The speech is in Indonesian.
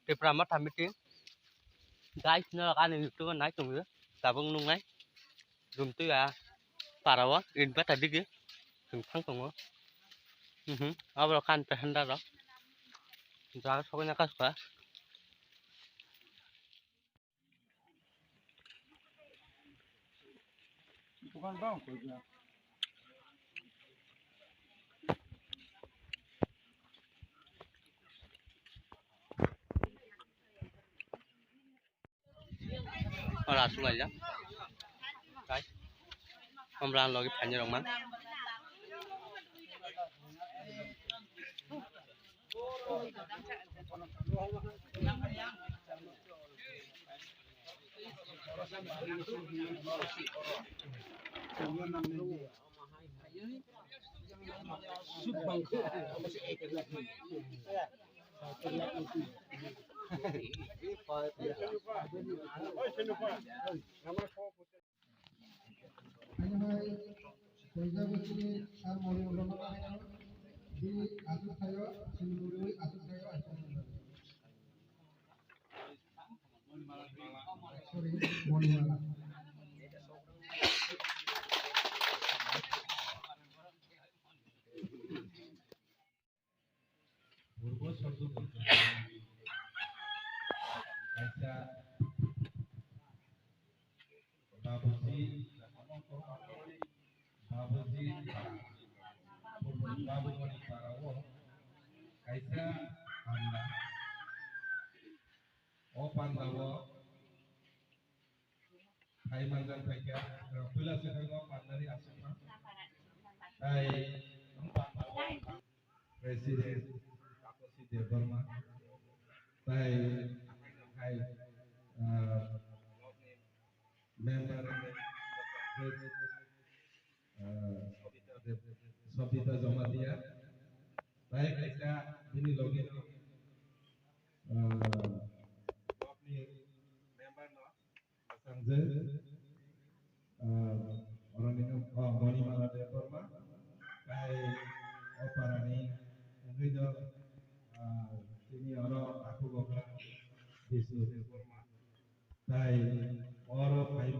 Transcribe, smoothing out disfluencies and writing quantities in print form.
Tipra motha miteng. Guys, nó kan itu kan naik tunggu. Tabung nungai. Gum tu ya. Parawa invest tadi ke. Tunggu tunggu. Abang kan pehanda dah. Jangan soalnya kas pa. Bukan bang, kerja. Langsung aja. Guys. Omran lagi panjang dong man. Presiden Burma, member Sobita Zomatia, baik mereka ini login member Sangze orang ini Moni Malade Burma, baik Oparani, mungkin sini orang aku bakal di Burma, baik orang Pai